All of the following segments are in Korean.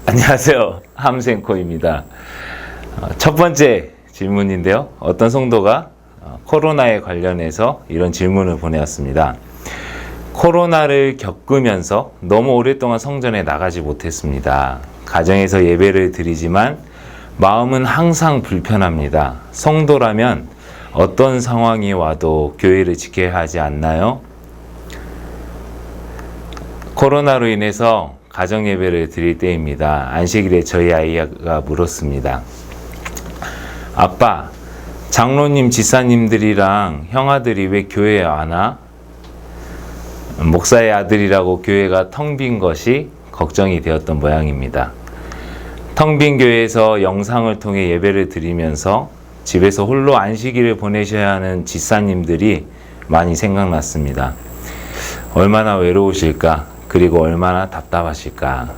안녕하세요. 함생코입니다. 첫 번째 질문인데요. 어떤 성도가 코로나에 관련해서 이런 질문을 보내왔습니다. 코로나를 겪으면서 너무 오랫동안 성전에 나가지 못했습니다. 가정에서 예배를 드리지만 마음은 항상 불편합니다. 성도라면 어떤 상황이 와도 교회를 지켜야 하지 않나요? 코로나로 인해서 가정 예배를 드릴 때입니다. 안식일에 저희 아이가 물었습니다. 아빠, 장로님, 지사님들이랑 형아들이 왜 교회에 안 와? 목사의 아들이라고 교회가 텅 빈 것이 걱정이 되었던 모양입니다. 텅 빈 교회에서 영상을 통해 예배를 드리면서 집에서 홀로 안식일을 보내셔야 하는 지사님들이 많이 생각났습니다. 얼마나 외로우실까? 그리고 얼마나 답답하실까?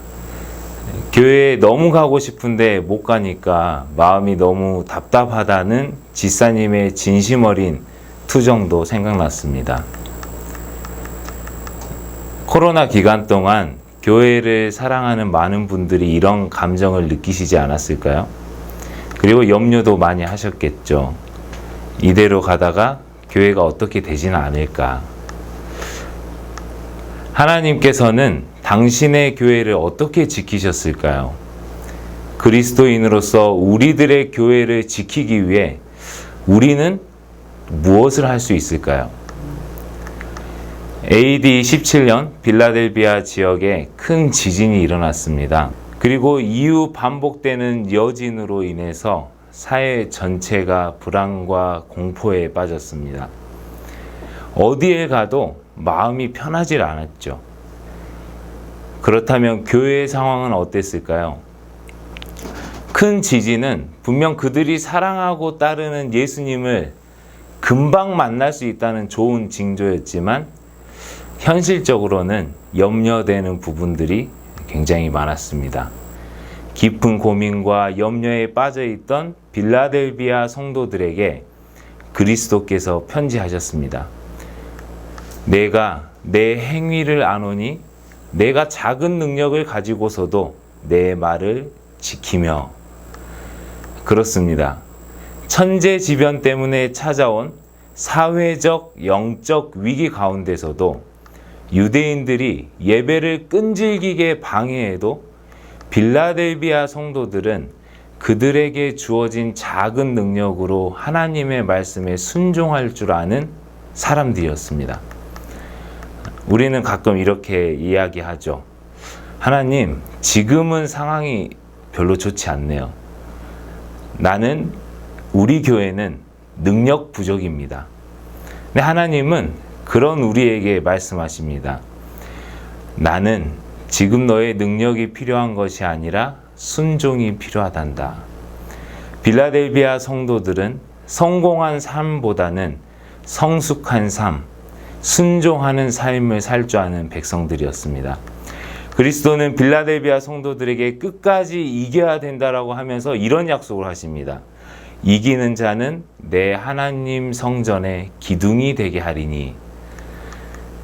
교회에 너무 가고 싶은데 못 가니까 마음이 너무 답답하다는 지사님의 진심 어린 투정도 생각났습니다. 코로나 기간 동안 교회를 사랑하는 많은 분들이 이런 감정을 느끼시지 않았을까요? 그리고 염려도 많이 하셨겠죠. 이대로 가다가 교회가 어떻게 되지는 않을까? 하나님께서는 당신의 교회를 어떻게 지키셨을까요? 그리스도인으로서 우리들의 교회를 지키기 위해 우리는 무엇을 할 수 있을까요? AD 17년 빌라델비아 지역에 큰 지진이 일어났습니다. 그리고 이후 반복되는 여진으로 인해서 사회 전체가 불안과 공포에 빠졌습니다. 어디에 가도 마음이 편하질 않았죠. 그렇다면 교회의 상황은 어땠을까요? 큰 지진은 분명 그들이 사랑하고 따르는 예수님을 금방 만날 수 있다는 좋은 징조였지만 현실적으로는 염려되는 부분들이 굉장히 많았습니다. 깊은 고민과 염려에 빠져있던 빌라델비아 성도들에게 그리스도께서 편지하셨습니다. 내가 내 행위를 아노니 내가 작은 능력을 가지고서도 내 말을 지키며. 그렇습니다. 천재지변 때문에 찾아온 사회적, 영적 위기 가운데서도 유대인들이 예배를 끈질기게 방해해도 빌라델비아 성도들은 그들에게 주어진 작은 능력으로 하나님의 말씀에 순종할 줄 아는 사람들이었습니다. 우리는 가끔 이렇게 이야기하죠. 하나님, 지금은 상황이 별로 좋지 않네요. 우리 교회는 능력 부족입니다. 근데 하나님은 그런 우리에게 말씀하십니다. 나는 지금 너의 능력이 필요한 것이 아니라 순종이 필요하단다. 빌라델비아 성도들은 성공한 삶보다는 성숙한 삶, 순종하는 삶을 살 줄 아는 백성들이었습니다. 그리스도는 빌라델비아 성도들에게 끝까지 이겨야 된다라고 하면서 이런 약속을 하십니다. 이기는 자는 내 하나님 성전의 기둥이 되게 하리니.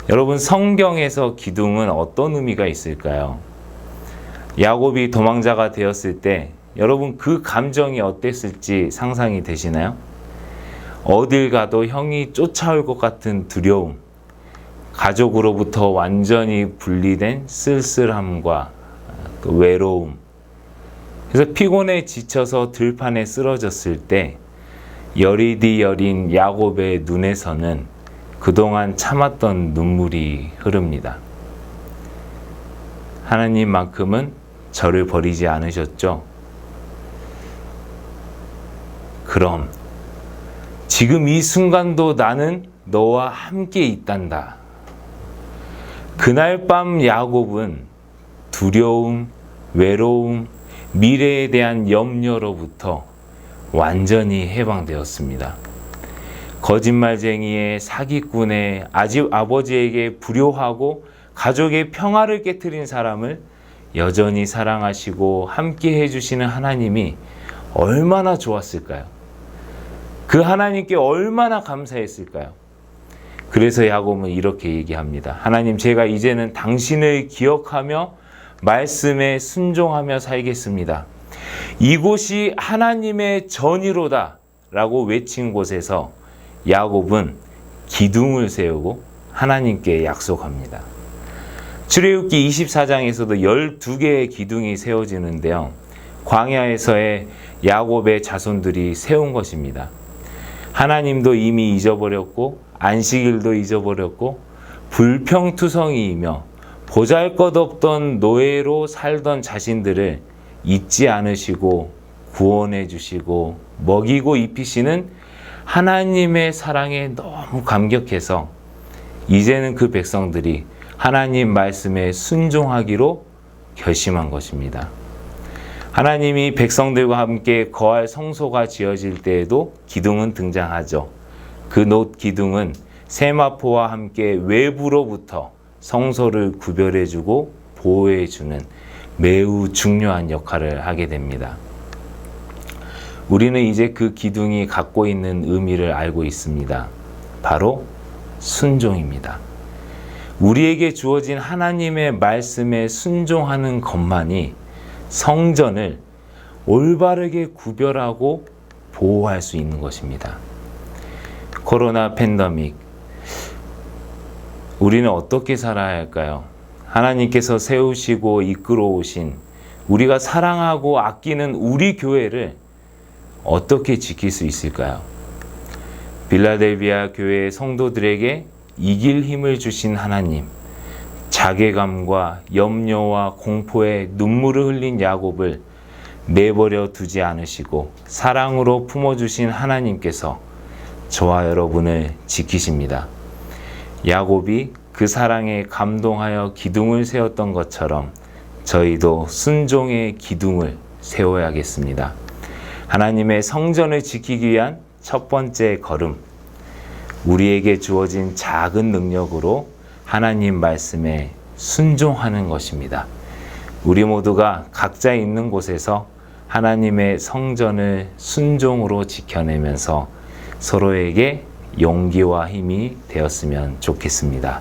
여러분, 성경에서 기둥은 어떤 의미가 있을까요? 야곱이 도망자가 되었을 때 여러분 그 감정이 어땠을지 상상이 되시나요? 어딜 가도 형이 쫓아올 것 같은 두려움, 가족으로부터 완전히 분리된 쓸쓸함과 그 외로움. 그래서 피곤에 지쳐서 들판에 쓰러졌을 때 여리디 여린 야곱의 눈에서는 그동안 참았던 눈물이 흐릅니다. 하나님만큼은 저를 버리지 않으셨죠? 그럼 지금 이 순간도 나는 너와 함께 있단다. 그날 밤 야곱은 두려움, 외로움, 미래에 대한 염려로부터 완전히 해방되었습니다. 거짓말쟁이의 사기꾼의 아버지에게 불효하고 가족의 평화를 깨트린 사람을 여전히 사랑하시고 함께 해주시는 하나님이 얼마나 좋았을까요? 그 하나님께 얼마나 감사했을까요? 그래서 야곱은 이렇게 얘기합니다. 하나님, 제가 이제는 당신을 기억하며 말씀에 순종하며 살겠습니다. 이곳이 하나님의 전이로다 라고 외친 곳에서 야곱은 기둥을 세우고 하나님께 약속합니다. 출애굽기 24장에서도 12개의 기둥이 세워지는데요. 광야에서의 야곱의 자손들이 세운 것입니다. 하나님도 이미 잊어버렸고 안식일도 잊어버렸고 불평투성이이며 보잘것없던 노예로 살던 자신들을 잊지 않으시고 구원해 주시고 먹이고 입히시는 하나님의 사랑에 너무 감격해서 이제는 그 백성들이 하나님 말씀에 순종하기로 결심한 것입니다. 하나님이 백성들과 함께 거할 성소가 지어질 때에도 기둥은 등장하죠. 그 놋 기둥은 세마포와 함께 외부로부터 성소를 구별해주고 보호해주는 매우 중요한 역할을 하게 됩니다. 우리는 이제 그 기둥이 갖고 있는 의미를 알고 있습니다. 바로 순종입니다. 우리에게 주어진 하나님의 말씀에 순종하는 것만이 성전을 올바르게 구별하고 보호할 수 있는 것입니다. 코로나 팬데믹, 우리는 어떻게 살아야 할까요? 하나님께서 세우시고 이끌어 오신 우리가 사랑하고 아끼는 우리 교회를 어떻게 지킬 수 있을까요? 빌라델비아 교회의 성도들에게 이길 힘을 주신 하나님, 자괴감과 염려와 공포에 눈물을 흘린 야곱을 내버려 두지 않으시고 사랑으로 품어주신 하나님께서 저와 여러분을 지키십니다. 야곱이 그 사랑에 감동하여 기둥을 세웠던 것처럼 저희도 순종의 기둥을 세워야겠습니다. 하나님의 성전을 지키기 위한 첫 번째 걸음, 우리에게 주어진 작은 능력으로 하나님 말씀에 순종하는 것입니다. 우리 모두가 각자 있는 곳에서 하나님의 성전을 순종으로 지켜내면서 서로에게 용기와 힘이 되었으면 좋겠습니다.